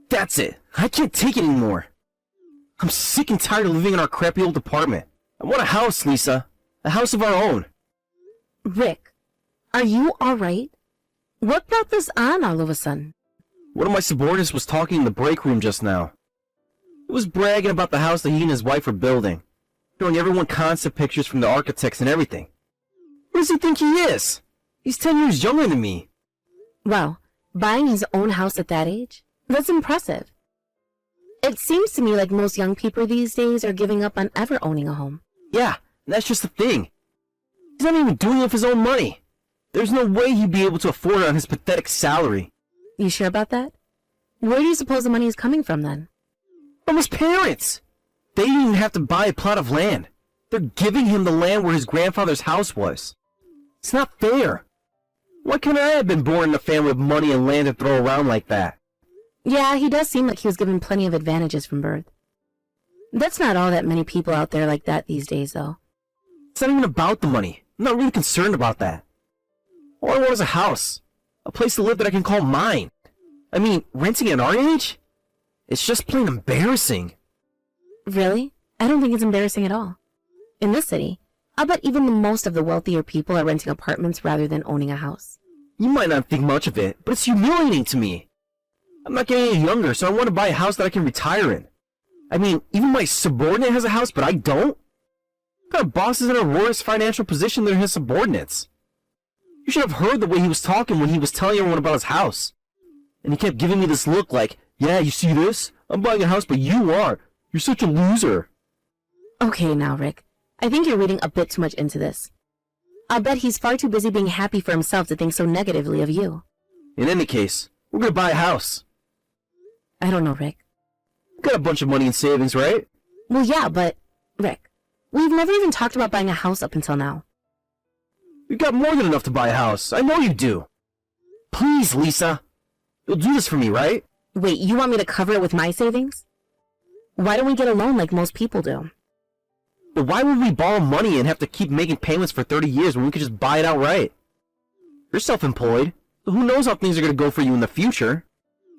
That's it. I can't take it anymore. I'm sick and tired of living in our crappy old apartment. I want a house, Lisa. A house of our own. Rick, are you alright? What brought this on all of a sudden? One of my subordinates was talking in the break room just now. He was bragging about the house that he and his wife are building, showing everyone concept pictures from the architects and everything. Who does he think he is? He's 10 years younger than me. Wow, buying his own house at that age? That's impressive. It seems to me like most young people these days are giving up on ever owning a home. Yeah, and that's just the thing. He's not even doing it with his own money. There's no way he'd be able to afford it on his pathetic salary. You sure about that? Where do you suppose the money is coming from then? From his parents! They didn't even have to buy a plot of land. They're giving him the land where his grandfather's house was. It's not fair. Why couldn't I have been born in a family with money and land to throw around like that? Yeah, he does seem like he was given plenty of advantages from birth. That's not all that many people out there like that these days, though. It's not even about the money. I'm not really concerned about that. All I want is a house. A place to live that I can call mine. I mean, renting at our age? It's just plain embarrassing. Really? I don't think it's embarrassing at all. In this city, I'll bet even the most of the wealthier people are renting apartments rather than owning a house. You might not think much of it, but it's humiliating to me. I'm not getting any younger, so I want to buy a house that I can retire in. I mean, even my subordinate has a house, but I don't? What kind of boss is in a worse financial position than his subordinates? You should have heard the way he was talking when he was telling everyone about his house. And he kept giving me this look like, yeah, you see this? I'm buying a house, but you are. You're such a loser. Okay now, Rick. I think you're reading a bit too much into this. I'll bet he's far too busy being happy for himself to think so negatively of you. In any case, we're gonna buy a house. I don't know, Rick. You got a bunch of money in savings, right? Well, yeah, but, Rick, we've never even talked about buying a house up until now. You got more than enough to buy a house. I know you do. Please, Lisa. You'll do this for me, right? Wait, you want me to cover it with my savings? Why don't we get a loan like most people do? But why would we borrow money and have to keep making payments for 30 years when we could just buy it outright? You're self-employed, so who knows how things are going to go for you in the future?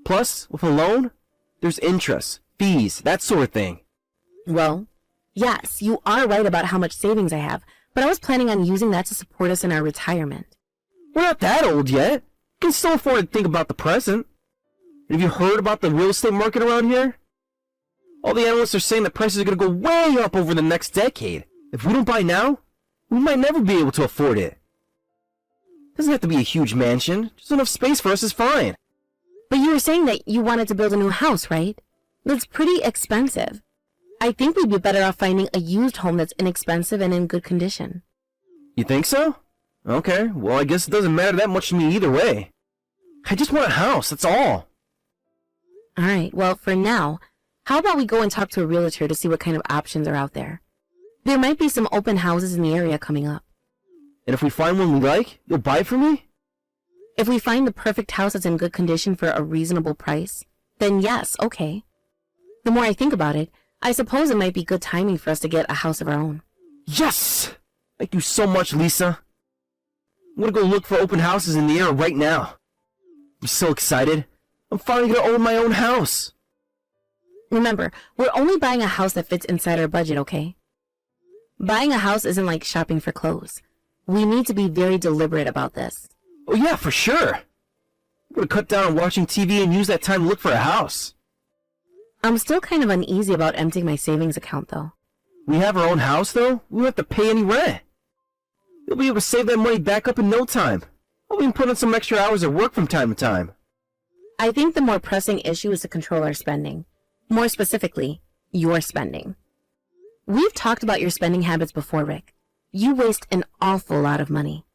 Plus, with a loan, there's interest, fees, that sort of thing. Well, yes, you are right about how much savings I have, but I was planning on using that to support us in our retirement. We're not that old yet. You can still afford to think about the present. And have you heard about the real estate market around here? All the analysts are saying that prices are going to go way up over the next decade. If we don't buy now, we might never be able to afford it. Doesn't have to be a huge mansion. Just enough space for us is fine. But you were saying that you wanted to build a new house, right? That's pretty expensive. I think we'd be better off finding a used home that's inexpensive and in good condition. You think so? Okay, well I guess it doesn't matter that much to me either way. I just want a house, that's all. Alright, well for now, how about we go and talk to a realtor to see what kind of options are out there? There might be some open houses in the area coming up. And if we find one we like, you'll buy it for me? If we find the perfect house that's in good condition for a reasonable price, then yes, okay. The more I think about it, I suppose it might be good timing for us to get a house of our own. Yes! Thank you so much, Lisa. I'm gonna go look for open houses in the area right now. I'm so excited. I'm finally gonna own my own house. Remember, we're only buying a house that fits inside our budget, okay? Buying a house isn't like shopping for clothes. We need to be very deliberate about this. Oh yeah, for sure. I'm gonna cut down on watching TV and use that time to look for a house. I'm still kind of uneasy about emptying my savings account, though. We have our own house, though. We don't have to pay any rent. You'll be able to save that money back up in no time. I'll even put in some extra hours at work from time to time. I think the more pressing issue is to control our spending. More specifically, your spending. We've talked about your spending habits before, Rick. You waste an awful lot of money.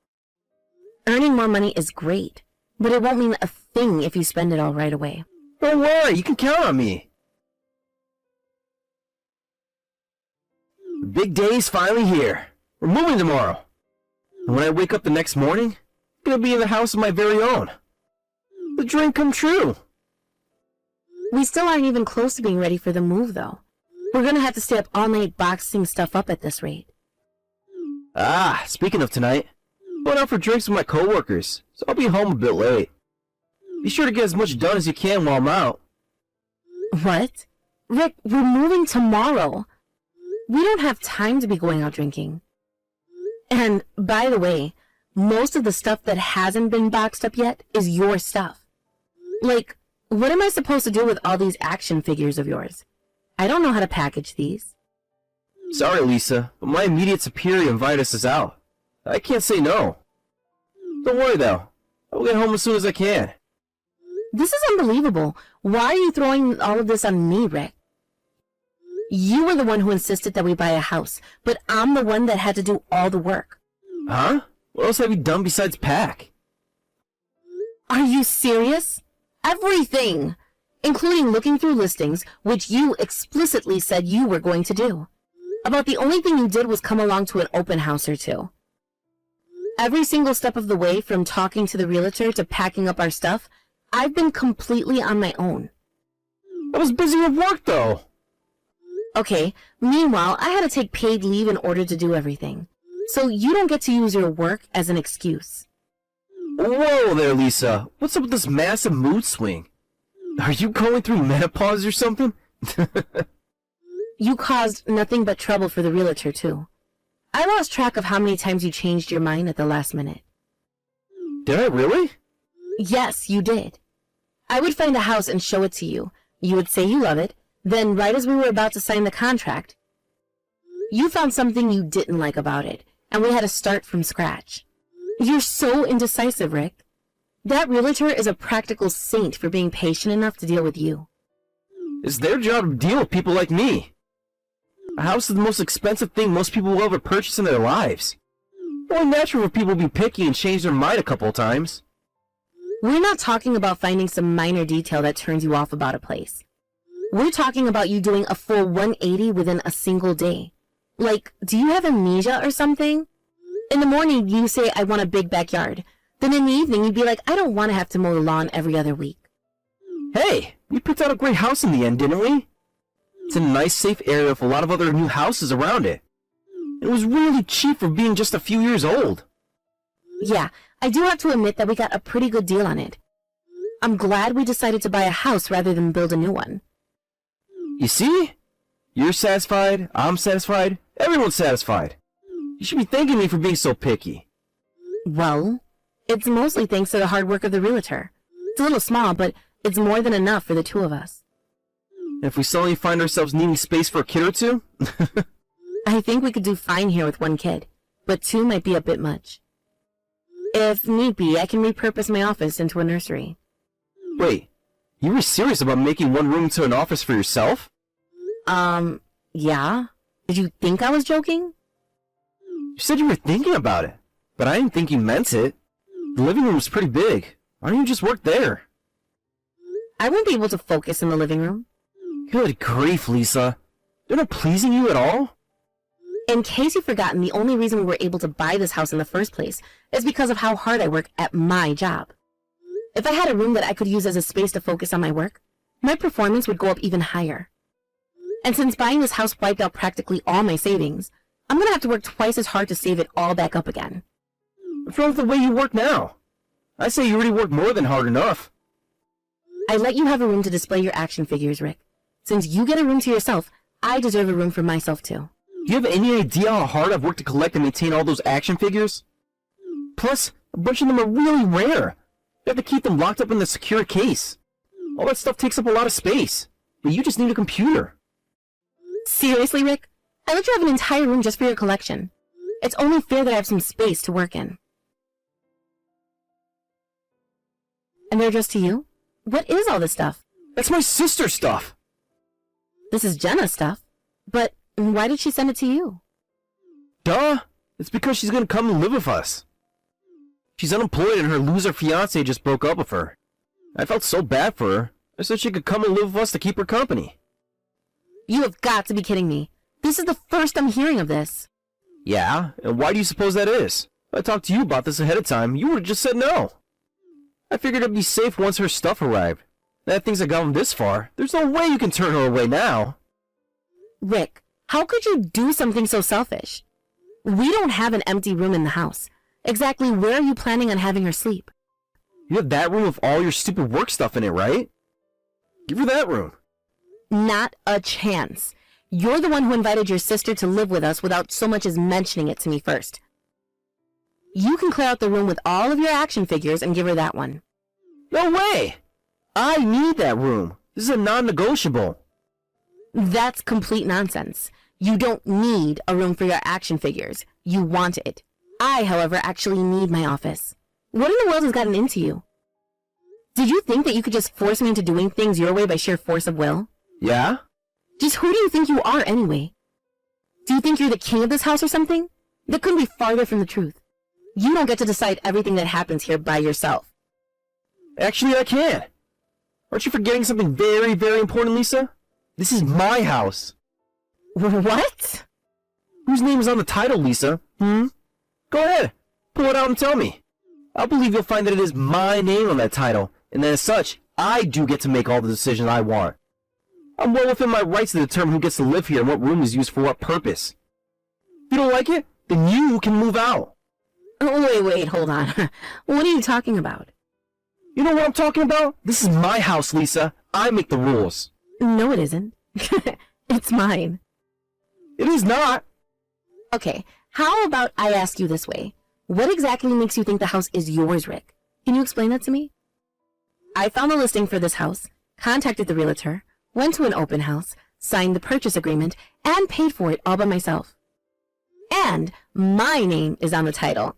Earning more money is great, but it won't mean a thing if you spend it all right away. Don't worry, you can count on me. The big day's finally here. We're moving tomorrow. And when I wake up the next morning, I'm gonna be in the house of my very own. The dream come true. We still aren't even close to being ready for the move, though. We're gonna have to stay up all night boxing stuff up at this rate. Ah, speaking of tonight, I'm going out for drinks with my coworkers, so I'll be home a bit late. Be sure to get as much done as you can while I'm out. What? Rick, we're moving tomorrow. We don't have time to be going out drinking. And, by the way, most of the stuff that hasn't been boxed up yet is your stuff. Like, what am I supposed to do with all these action figures of yours? I don't know how to package these. Sorry, Lisa, but my immediate superior invited us out. I can't say no. Don't worry, though. I'll get home as soon as I can. This is unbelievable. Why are you throwing all of this on me, Rick? You were the one who insisted that we buy a house, but I'm the one that had to do all the work. Huh? What else have you done besides pack? Are you serious? Everything! Including looking through listings, which you explicitly said you were going to do. About the only thing you did was come along to an open house or two. Every single step of the way, from talking to the realtor to packing up our stuff, I've been completely on my own. I was busy with work, though. Okay, meanwhile, I had to take paid leave in order to do everything. So you don't get to use your work as an excuse. Whoa there, Lisa. What's up with this massive mood swing? Are you going through menopause or something? You caused nothing but trouble for the realtor, too. I lost track of how many times you changed your mind at the last minute. Did I really? Yes, you did. I would find a house and show it to you. You would say you love it. Then, right as we were about to sign the contract, you found something you didn't like about it, and we had to start from scratch. You're so indecisive, Rick. That realtor is a practical saint for being patient enough to deal with you. It's their job to deal with people like me. A house is the most expensive thing most people will ever purchase in their lives. Only natural for people to be picky and change their mind a couple of times. We're not talking about finding some minor detail that turns you off about a place. We're talking about you doing a full 180 within a single day. Like, do you have amnesia or something? In the morning, you say, I want a big backyard. Then in the evening, you'd be like, I don't want to have to mow the lawn every other week. Hey, we picked out a great house in the end, didn't we? It's in a nice, safe area with a lot of other new houses around it. It was really cheap for being just a few years old. Yeah, I do have to admit that we got a pretty good deal on it. I'm glad we decided to buy a house rather than build a new one. You see? You're satisfied, I'm satisfied, everyone's satisfied. You should be thanking me for being so picky. Well, it's mostly thanks to the hard work of the realtor. It's a little small, but it's more than enough for the two of us. And if we suddenly find ourselves needing space for a kid or two? I think we could do fine here with one kid, but two might be a bit much. If need be, I can repurpose my office into a nursery. Wait, you were serious about making one room into an office for yourself? Yeah? Did you think I was joking? You said you were thinking about it, but I didn't think you meant it. The living room's pretty big. Why don't you just work there? I won't be able to focus in the living room. Good grief, Lisa. They're not pleasing you at all? In case you've forgotten, the only reason we were able to buy this house in the first place is because of how hard I work at my job. If I had a room that I could use as a space to focus on my work, my performance would go up even higher. And since buying this house wiped out practically all my savings, I'm gonna have to work twice as hard to save it all back up again. What's wrong with the way you work now? I say you already work more than hard enough. I let you have a room to display your action figures, Rick. Since you get a room to yourself, I deserve a room for myself too. Do you have any idea how hard I've worked to collect and maintain all those action figures? Plus, a bunch of them are really rare. You have to keep them locked up in the secure case. All that stuff takes up a lot of space. But you just need a computer. Seriously, Rick? I let you have an entire room just for your collection. It's only fair that I have some space to work in. And they're just to you? What is all this stuff? That's my sister's stuff. This is Jenna's stuff. But why did she send it to you? Duh. It's because she's gonna come and live with us. She's unemployed and her loser fiancé just broke up with her. I felt so bad for her. I said she could come and live with us to keep her company. You have got to be kidding me. This is the first I'm hearing of this. Yeah? And why do you suppose that is? If I talked to you about this ahead of time, you would have just said no. I figured it'd be safe once her stuff arrived. Now that things have gone this far, there's no way you can turn her away now. Rick, how could you do something so selfish? We don't have an empty room in the house. Exactly where are you planning on having her sleep? You have that room with all your stupid work stuff in it, right? Give her that room. Not a chance. You're the one who invited your sister to live with us without so much as mentioning it to me first. You can clear out the room with all of your action figures and give her that one. No way! I need that room. This is a non-negotiable. That's complete nonsense. You don't need a room for your action figures. You want it. I, however, actually need my office. What in the world has gotten into you? Did you think that you could just force me into doing things your way by sheer force of will? Yeah? Just who do you think you are anyway? Do you think you're the king of this house or something? That couldn't be farther from the truth. You don't get to decide everything that happens here by yourself. Actually, I can. Aren't you forgetting something very, very important, Lisa? This is my house. What? Whose name is on the title, Lisa? Go ahead. Pull it out and tell me. I believe you'll find that it is my name on that title, and that as such, I do get to make all the decisions I want. I'm well within my rights to determine who gets to live here and what room is used for what purpose. If you don't like it, then you can move out. Oh, wait, hold on. What are you talking about? You know what I'm talking about? This is my house, Lisa. I make the rules. No, it isn't. It's mine. It is not. Okay, how about I ask you this way? What exactly makes you think the house is yours, Rick? Can you explain that to me? I found the listing for this house, contacted the realtor, went to an open house, signed the purchase agreement, and paid for it all by myself. And my name is on the title.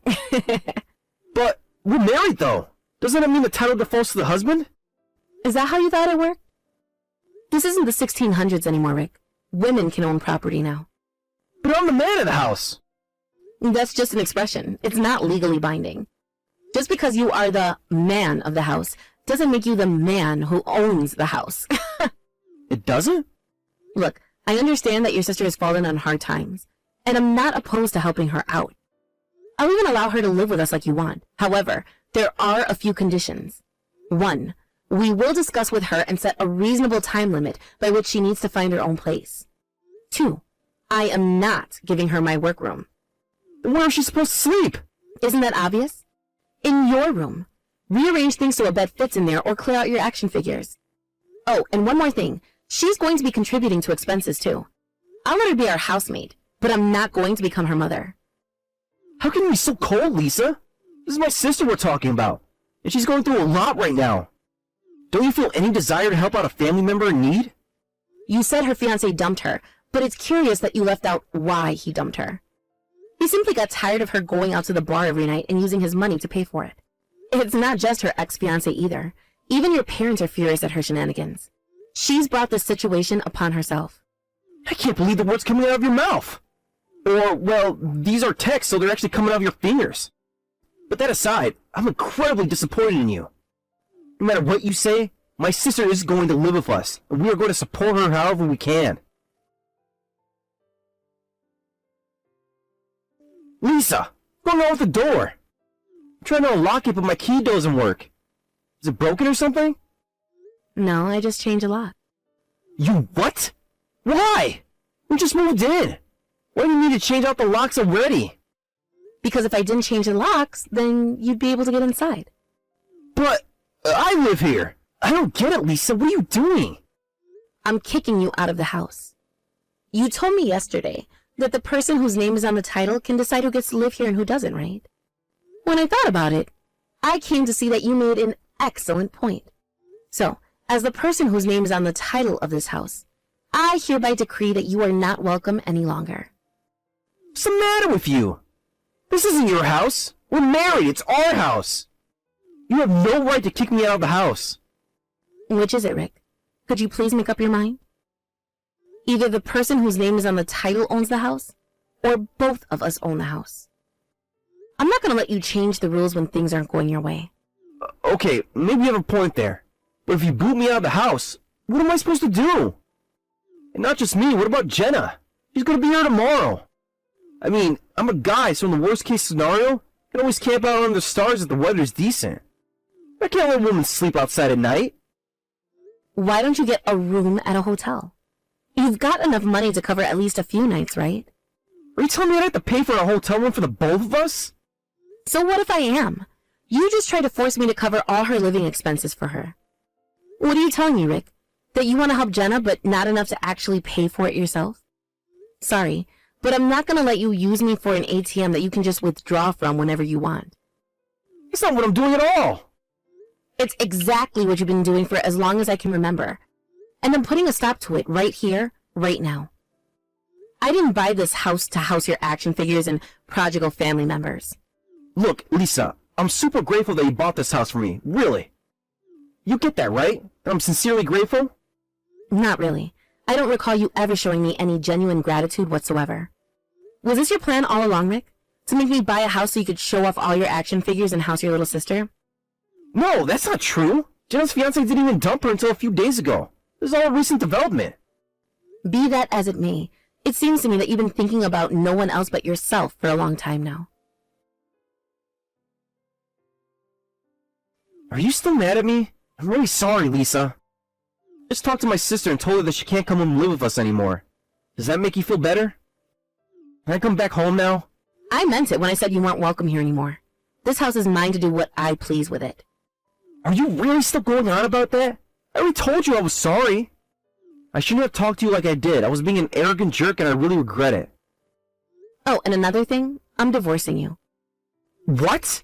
But we're married, though. Doesn't that mean the title defaults to the husband? Is that how you thought it worked? This isn't the 1600s anymore, Rick. Women can own property now. But I'm the man of the house. That's just an expression. It's not legally binding. Just because you are the man of the house doesn't make you the man who owns the house. It doesn't? Look, I understand that your sister has fallen on hard times, and I'm not opposed to helping her out. I'll even allow her to live with us like you want. However, there are a few conditions. 1, we will discuss with her and set a reasonable time limit by which she needs to find her own place. 2, I am not giving her my workroom. Then where is she supposed to sleep? Isn't that obvious? In your room. Rearrange things so a bed fits in there or clear out your action figures. Oh, and one more thing. She's going to be contributing to expenses too. I'll let her be our housemaid, but I'm not going to become her mother. How can you be so cold, Lisa? This is my sister we're talking about, and she's going through a lot right now. Don't you feel any desire to help out a family member in need? You said her fiancé dumped her, but it's curious that you left out why he dumped her. He simply got tired of her going out to the bar every night and using his money to pay for it. It's not just her ex-fiancé either. Even your parents are furious at her shenanigans. She's brought this situation upon herself. I can't believe the words coming out of your mouth. Or, well, these are texts, so they're actually coming out of your fingers. But that aside, I'm incredibly disappointed in you. No matter what you say, my sister is going to live with us, and we are going to support her however we can. Lisa, what's going on with the door? I'm trying to unlock it, but my key doesn't work. Is it broken or something? No, I just changed a lock. You what? Why? We just moved in. Why do you need to change out the locks already? Because if I didn't change the locks, then you'd be able to get inside. But I live here. I don't get it, Lisa. What are you doing? I'm kicking you out of the house. You told me yesterday that the person whose name is on the title can decide who gets to live here and who doesn't, right? When I thought about it, I came to see that you made an excellent point. So, as the person whose name is on the title of this house, I hereby decree that you are not welcome any longer. What's the matter with you? This isn't your house. We're married. It's our house. You have no right to kick me out of the house. Which is it, Rick? Could you please make up your mind? Either the person whose name is on the title owns the house, or both of us own the house. I'm not going to let you change the rules when things aren't going your way. Okay, maybe you have a point there. But if you boot me out of the house, what am I supposed to do? And not just me, what about Jenna? She's going to be here tomorrow. I mean, I'm a guy, so in the worst case scenario, I can always camp out under the stars if the weather's decent. I can't let a woman sleep outside at night. Why don't you get a room at a hotel? You've got enough money to cover at least a few nights, right? Are you telling me I'd have to pay for a hotel room for the both of us? So what if I am? You just tried to force me to cover all her living expenses for her. What are you telling me, Rick? That you want to help Jenna, but not enough to actually pay for it yourself? Sorry, but I'm not going to let you use me for an ATM that you can just withdraw from whenever you want. That's not what I'm doing at all. It's exactly what you've been doing for as long as I can remember. And I'm putting a stop to it right here, right now. I didn't buy this house to house your action figures and prodigal family members. Look, Lisa, I'm super grateful that you bought this house for me, really. You get that, right? That I'm sincerely grateful? Not really. I don't recall you ever showing me any genuine gratitude whatsoever. Was this your plan all along, Rick? To make me buy a house so you could show off all your action figures and house your little sister? No, that's not true. Jenna's fiance didn't even dump her until a few days ago. This is all a recent development. Be that as it may, it seems to me that you've been thinking about no one else but yourself for a long time now. Are you still mad at me? I'm really sorry, Lisa. Just talked to my sister and told her that she can't come home and live with us anymore. Does that make you feel better? Can I come back home now? I meant it when I said you weren't welcome here anymore. This house is mine to do what I please with it. Are you really still going on about that? I already told you I was sorry. I shouldn't have talked to you like I did. I was being an arrogant jerk and I really regret it. Oh, and another thing, I'm divorcing you. What?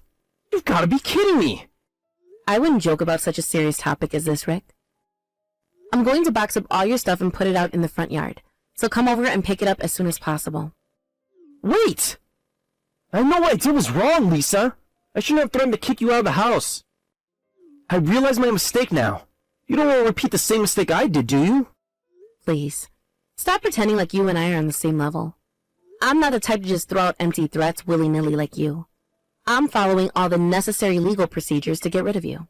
You've got to be kidding me. I wouldn't joke about such a serious topic as this, Rick. I'm going to box up all your stuff and put it out in the front yard, so come over and pick it up as soon as possible. Wait! I know what I did was wrong, Lisa. I shouldn't have threatened to kick you out of the house. I realize my mistake now. You don't want to repeat the same mistake I did, do you? Please, stop pretending like you and I are on the same level. I'm not the type to just throw out empty threats willy-nilly like you. I'm following all the necessary legal procedures to get rid of you.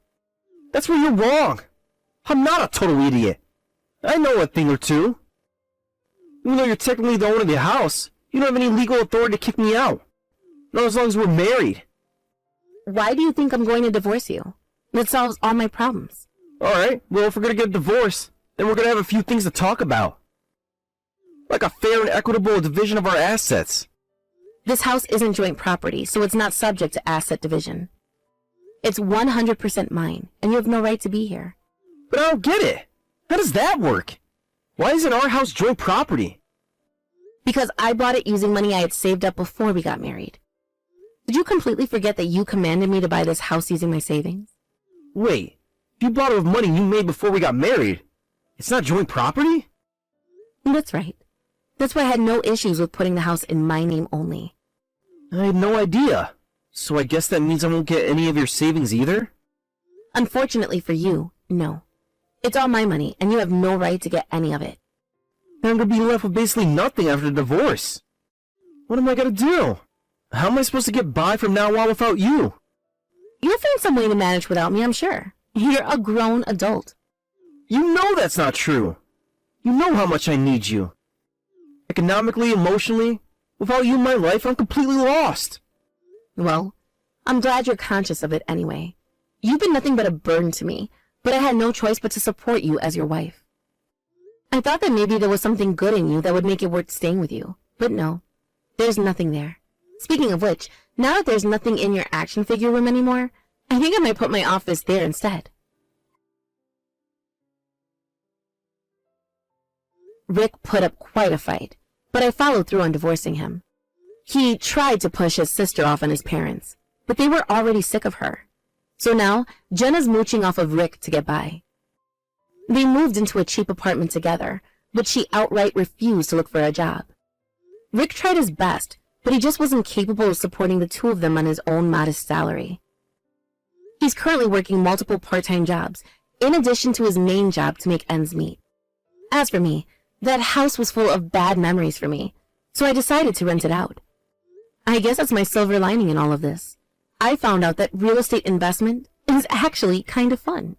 That's where you're wrong. I'm not a total idiot. I know a thing or two. Even though you're technically the owner of the house, you don't have any legal authority to kick me out. Not as long as we're married. Why do you think I'm going to divorce you? That solves all my problems. Alright, well if we're gonna get a divorce, then we're gonna have a few things to talk about. Like a fair and equitable division of our assets. This house isn't joint property, so it's not subject to asset division. It's 100% mine, and you have no right to be here. But I don't get it. How does that work? Why isn't our house joint property? Because I bought it using money I had saved up before we got married. Did you completely forget that you commanded me to buy this house using my savings? Wait, you bought it with money you made before we got married. It's not joint property? That's right. That's why I had no issues with putting the house in my name only. I had no idea. So I guess that means I won't get any of your savings either? Unfortunately for you, no. It's all my money, and you have no right to get any of it. Then I'm gonna be left with basically nothing after the divorce. What am I gonna do? How am I supposed to get by from now on without you? You'll find some way to manage without me, I'm sure. You're a grown adult. You know that's not true. You know how much I need you. Economically, emotionally, without you in my life, I'm completely lost. Well, I'm glad you're conscious of it anyway. You've been nothing but a burden to me, but I had no choice but to support you as your wife. I thought that maybe there was something good in you that would make it worth staying with you, but no, there's nothing there. Speaking of which, now that there's nothing in your action figure room anymore, I think I might put my office there instead. Rick put up quite a fight, but I followed through on divorcing him. He tried to push his sister off on his parents, but they were already sick of her. So now, Jenna's mooching off of Rick to get by. They moved into a cheap apartment together, but she outright refused to look for a job. Rick tried his best, but he just wasn't capable of supporting the two of them on his own modest salary. He's currently working multiple part-time jobs, in addition to his main job to make ends meet. As for me, that house was full of bad memories for me, so I decided to rent it out. I guess that's my silver lining in all of this. I found out that real estate investment is actually kind of fun.